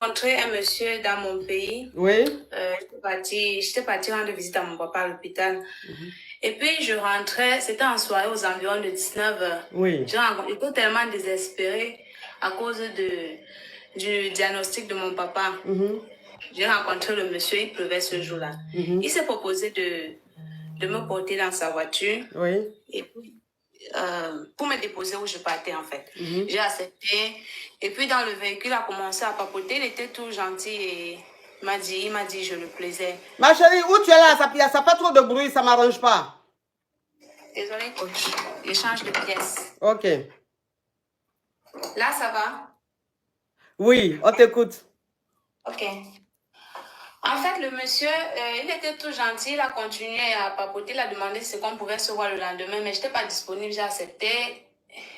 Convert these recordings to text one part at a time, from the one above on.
rencontré un monsieur dans mon pays. Oui. J'étais partie rendre visite à mon papa à l'hôpital. Et puis, je rentrais, c'était en soirée aux environs de 19h. Oui. J'étais tellement désespérée à cause du diagnostic de mon papa. J'ai rencontré le monsieur, il pleuvait ce jour-là. Il s'est proposé de me porter dans sa voiture. Oui. Et puis, pour me déposer où je partais, en fait. J'ai accepté. Et puis, dans le véhicule, il a commencé à papoter. Il était tout gentil et il m'a dit, je le plaisais. Ma chérie, où tu es là? Ça n'a pas trop de bruit, ça ne m'arrange pas. Désolée, coach. Je change de pièce. Ok. Là, ça va? Oui, on t'écoute. Ok. En fait, le monsieur, il était tout gentil, il a continué à papoter, il a demandé ce qu'on pouvait se voir le lendemain, mais je n'étais pas disponible, j'ai accepté,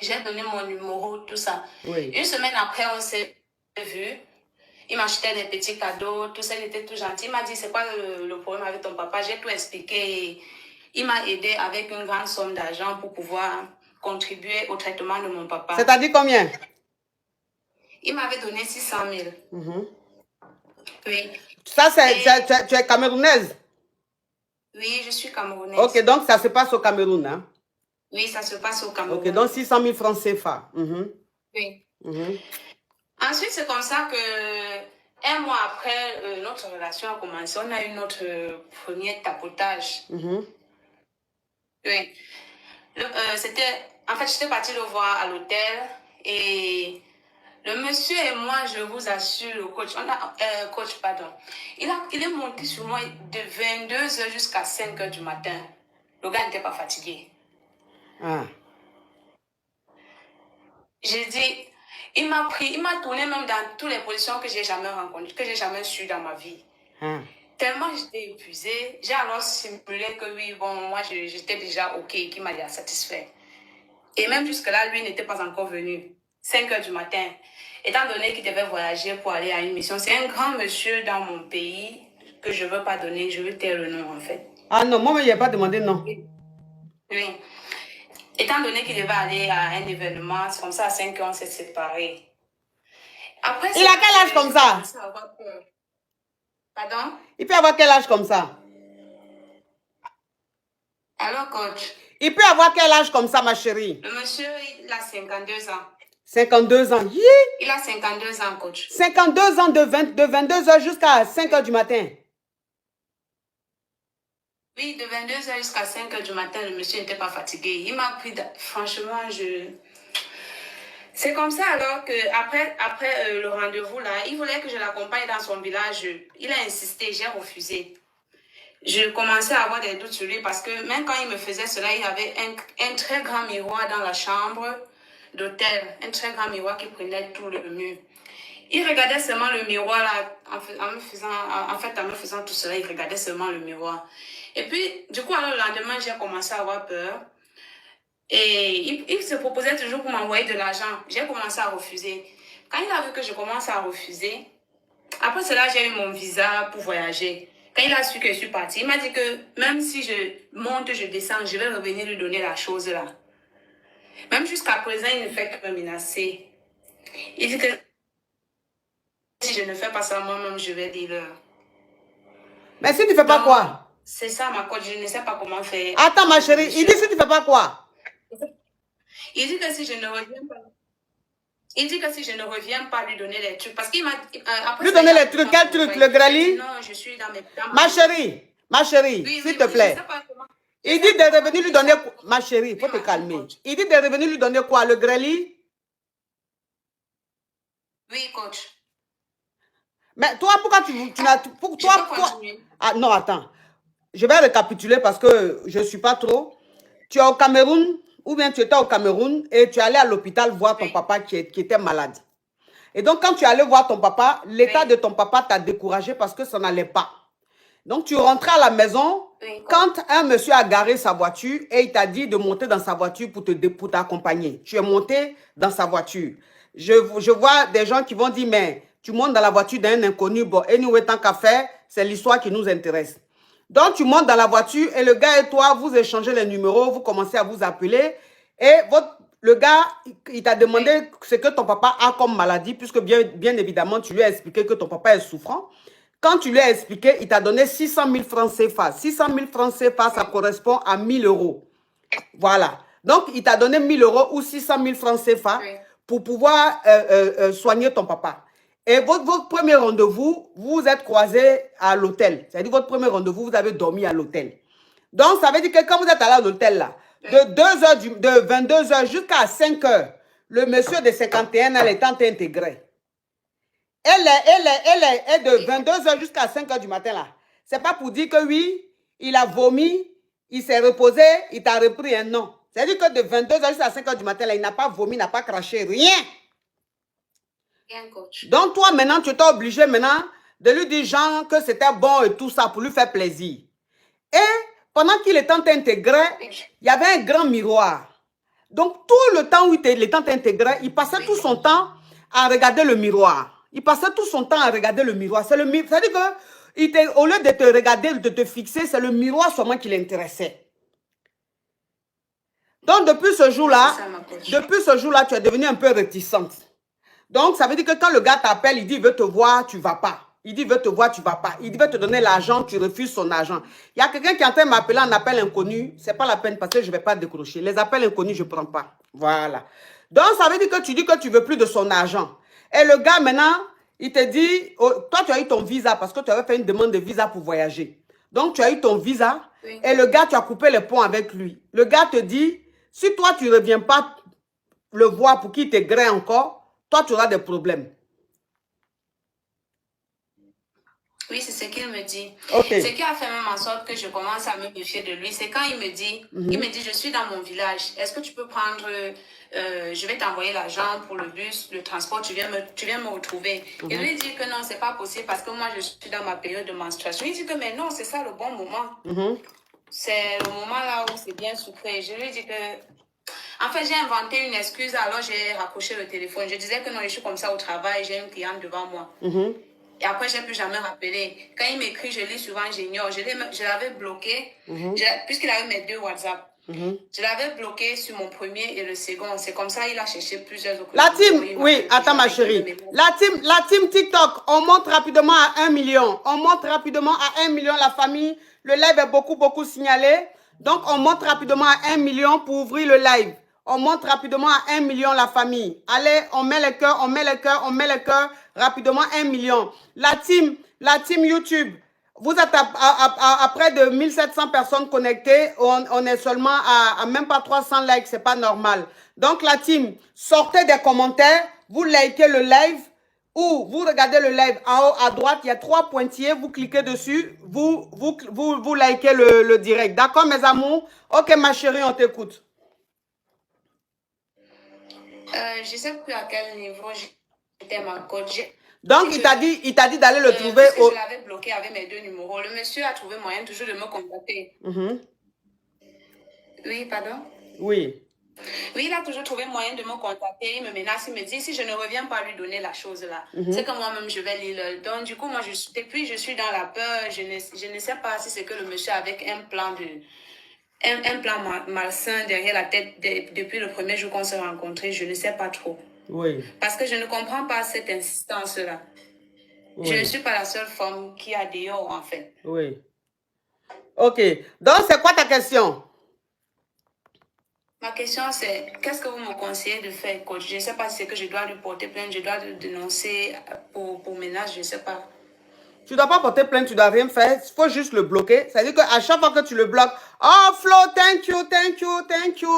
j'ai donné mon numéro, tout ça. Oui. Une semaine après, on s'est vus, il m'achetait des petits cadeaux, tout ça, il était tout gentil. Il m'a dit, c'est quoi le problème avec ton papa? J'ai tout expliqué. Il m'a aidé avec une grande somme d'argent pour pouvoir contribuer au traitement de mon papa. C'est-à-dire combien? Il m'avait donné 600 000. Oui. Ça, tu es camerounaise? Oui, je suis camerounaise. Ok, donc ça se passe au Cameroun, hein? Oui, ça se passe au Cameroun. Ok, donc 600 000 francs CFA. Oui. Ensuite, c'est comme ça que, un mois après, notre relation a commencé. On a eu notre premier tapotage. Oui. En fait, j'étais partie le voir à l'hôtel et le monsieur et moi, je vous assure, le coach, il est monté sur moi de 22h jusqu'à 5h du matin. Le gars n'était pas fatigué. J'ai dit, il m'a tourné même dans toutes les positions que j'ai jamais rencontrées, que j'ai jamais su dans ma vie. Tellement j'étais épuisée, j'ai alors simulé que oui, bon, moi j'étais déjà OK, qu'il m'a déjà satisfait. Et même jusque-là, lui n'était pas encore venu. 5h du matin. Étant donné qu'il devait voyager pour aller à une mission, c'est un grand monsieur dans mon pays que je ne veux pas donner, je veux taire le nom en fait. Ah non, moi, il n'a pas demandé non. Oui. Étant donné qu'il devait aller à un événement, c'est comme ça à 5h, on s'est séparés. Après, il a quel âge comme ça? Pardon? Il peut avoir quel âge comme ça? Alors, coach? Il peut avoir quel âge comme ça, ma chérie? Le monsieur, il a 52 ans. 52 ans. Il a 52 ans, coach. 52 ans de 22h jusqu'à 5h du matin. Oui, de 22h jusqu'à 5h du matin, le monsieur n'était pas fatigué. Il m'a pris, franchement, c'est comme ça alors que après le rendez-vous là, il voulait que je l'accompagne dans son village. Il a insisté, j'ai refusé. Je commençais à avoir des doutes sur lui parce que même quand il me faisait cela, il avait un très grand miroir dans la chambre d'hôtel. Un très grand miroir qui prenait tout le mur. Il regardait seulement le miroir là, en me faisant tout cela, il regardait seulement le miroir. Et puis, du coup, alors, le lendemain, j'ai commencé à avoir peur. Et il se proposait toujours pour m'envoyer de l'argent. J'ai commencé à refuser. Quand il a vu que je commençais à refuser, après cela, j'ai eu mon visa pour voyager. Quand il a su que je suis partie, il m'a dit que même si je monte, je descends, je vais revenir lui donner la chose là. Même jusqu'à présent, il ne fait que me menacer. Il dit que si je ne fais pas ça moi-même, je vais dire leur. Mais si tu ne fais pas quoi? C'est ça ma coach, je ne sais pas comment faire. Attends ma chérie, il dit si tu ne fais pas quoi? Il dit que si je ne reviens pas. Il dit que si je ne reviens pas lui donner les trucs, parce qu'il m'a... lui donner les trucs, quel truc? Le grali? Non, je suis dans mes... Ma chérie, oui, s'il te plaît. Il dit de revenir lui donner... Ma chérie, il faut te calmer. Il dit de revenir lui donner quoi? Le grali? Oui, coach. Mais toi, pourquoi tu n'as... Ah non, attends. Je vais récapituler parce que je ne suis pas trop. Tu es au Cameroun, ou bien tu étais au Cameroun et tu es allé à l'hôpital voir ton papa qui était malade. Et donc, quand tu es allé voir ton papa, l'état de ton papa t'a découragé parce que ça n'allait pas. Donc, tu rentrais à la maison quand un monsieur a garé sa voiture et il t'a dit de monter dans sa voiture pour t'accompagner. Tu es monté dans sa voiture. Je vois des gens qui vont dire, mais tu montes dans la voiture d'un inconnu. Bon, anyway, tant qu'à faire, c'est l'histoire qui nous intéresse. Donc, tu montes dans la voiture et le gars et toi, vous échangez les numéros, vous commencez à vous appeler et le gars, il t'a demandé ce que ton papa a comme maladie, puisque bien évidemment, tu lui as expliqué que ton papa est souffrant. Quand tu lui as expliqué, il t'a donné 600 000 francs CFA. 600 000 francs CFA, ça correspond à 1 000 euros. Voilà. Donc, il t'a donné 1 000 euros ou 600 000 francs CFA pour pouvoir soigner ton papa. Et votre premier rendez-vous, vous vous êtes croisés à l'hôtel. C'est-à-dire, votre premier rendez-vous, vous avez dormi à l'hôtel. Donc, ça veut dire que quand vous êtes allé à l'hôtel, là, de 22 heures jusqu'à 5 heures, le monsieur de 51 ans est intégré. Elle est de 22 heures jusqu'à 5 heures du matin, là. C'est pas pour dire que oui, il a vomi, il s'est reposé, il t'a repris un non. C'est-à-dire que de 22 heures jusqu'à 5 heures du matin, là, il n'a pas vomi, il n'a pas craché, rien. Donc, toi, maintenant, tu t'es obligé maintenant de lui dire, Jean, que c'était bon et tout ça pour lui faire plaisir. Et pendant qu'il est intégré, il y avait un grand miroir. Donc, tout le temps où il était intégré, il passait tout son temps à regarder le miroir. Il passait tout son temps à regarder le miroir. C'est-à-dire que, au lieu de te regarder, de te fixer, c'est le miroir seulement qui l'intéressait. Donc, depuis ce jour-là, tu es devenue un peu réticente. Donc, ça veut dire que quand le gars t'appelle, il dit, il veut te voir, tu ne vas pas. Il dit, il veut te voir, tu ne vas pas. Il veut te donner l'argent, tu refuses son argent. Il y a quelqu'un qui est en train de m'appeler en appel inconnu. Ce n'est pas la peine parce que je ne vais pas décrocher. Les appels inconnus, je ne prends pas. Voilà. Donc, ça veut dire que tu dis que tu ne veux plus de son argent. Et le gars, maintenant, il te dit, oh, toi, tu as eu ton visa parce que tu avais fait une demande de visa pour voyager. Donc, tu as eu ton visa et le gars, tu as coupé les ponts avec lui. Le gars te dit, si toi, tu ne reviens pas le voir pour qu'il te grée encore, toi, tu auras des problèmes. Oui, c'est ce qu'il me dit. Okay. Ce qui a fait même en sorte que je commence à me méfier de lui, c'est quand il me dit, je suis dans mon village, est-ce que tu peux prendre, je vais t'envoyer l'argent pour le bus, le transport, tu viens me retrouver. Et lui dit que non, c'est pas possible parce que moi, je suis dans ma période de menstruation. Il dit que mais non, c'est ça le bon moment. C'est le moment là où c'est bien sucré. Je lui dis que... En fait, j'ai inventé une excuse, alors j'ai raccroché le téléphone. Je disais que non, je suis comme ça au travail, j'ai une cliente devant moi. Et après, je n'ai plus jamais rappelé. Quand il m'écrit, je lis souvent, j'ignore. Je l'avais bloqué, puisqu'il avait mes 2 WhatsApp. Je l'avais bloqué sur mon premier et le second. C'est comme ça il a cherché plusieurs autres. La team, oui, attends ma chérie. La team TikTok, on monte rapidement à 1 million. On monte rapidement à 1 million la famille. Le live est beaucoup signalé. Donc, on monte rapidement à 1 million pour ouvrir le live. On monte rapidement à 1 million la famille. Allez, on met les cœurs, on met les cœurs, on met les cœurs. Rapidement, 1 million. La team YouTube, vous êtes à près de 1700 personnes connectées. On est seulement à même pas 300 likes, c'est pas normal. Donc, la team, sortez des commentaires, vous likez le live ou vous regardez le live en haut à droite, il y a 3 pointillés, vous cliquez dessus, vous likez le direct. D'accord, mes amours? Ok, ma chérie, on t'écoute. Je ne sais plus à quel niveau j'étais ma coach. Donc, il t'a dit d'aller le trouver. Je l'avais bloqué avec mes 2 numéros. Le monsieur a trouvé moyen toujours de me contacter. Oui, pardon? Oui. Oui, il a toujours trouvé moyen de me contacter. Il me menace, il me dit, si je ne reviens pas lui donner la chose là, c'est que moi-même, je vais lire. Donc, du coup, moi, depuis, je suis dans la peur. Je ne sais pas si c'est que le monsieur avec un plan malsain derrière la tête depuis le premier jour qu'on s'est rencontrés. Je ne sais pas trop. Oui. Parce que je ne comprends pas cette insistance-là. Oui. Je ne suis pas la seule femme qui a dehors, en fait. Oui. Ok. Donc, c'est quoi ta question? Ma question, c'est qu'est-ce que vous me conseillez de faire, coach? Je ne sais pas si c'est que je dois lui porter plainte, je dois le dénoncer pour menace, je ne sais pas. Tu ne dois pas porter plainte, tu ne dois rien faire. Il faut juste le bloquer. C'est-à-dire qu'à chaque fois que tu le bloques, oh Flo, thank you,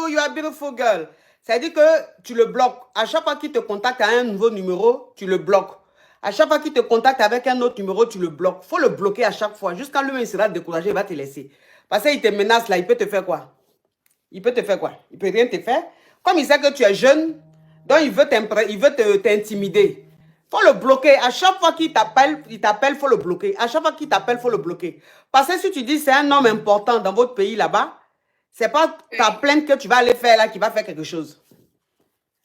you are a beautiful girl. C'est-à-dire que tu le bloques. À chaque fois qu'il te contacte à un nouveau numéro, tu le bloques. À chaque fois qu'il te contacte avec un autre numéro, tu le bloques. Il faut le bloquer à chaque fois. Jusqu'à lui, il sera découragé, il va te laisser. Parce qu'il te menace là, il peut te faire quoi? Il peut te faire quoi? Il peut rien te faire. Comme il sait que tu es jeune, donc il veut t'intimider. Il faut le bloquer. À chaque fois qu'il t'appelle, il faut le bloquer. À chaque fois qu'il t'appelle, il faut le bloquer. Parce que si tu dis c'est un homme important dans votre pays là-bas, c'est pas ta plainte que tu vas aller faire là qui va faire quelque chose.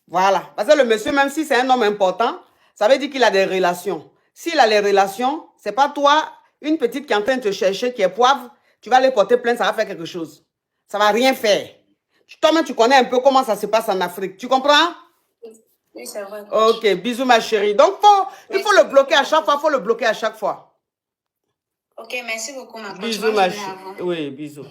Voilà. Parce que le monsieur, même si c'est un homme important, ça veut dire qu'il a des relations. S'il a les relations, c'est pas toi, une petite qui est en train de te chercher, qui est poivre, tu vas aller porter plainte, ça va faire quelque chose. Ça va rien faire. Toi-même, tu connais un peu comment ça se passe en Afrique. Tu comprends? Oui, c'est vrai. Coach. Ok, bisous ma chérie. Donc, il faut le bloquer à chaque fois. Il faut le bloquer à chaque fois. Ok, merci beaucoup ma coach. Bisous ma chérie. Oui, bisous.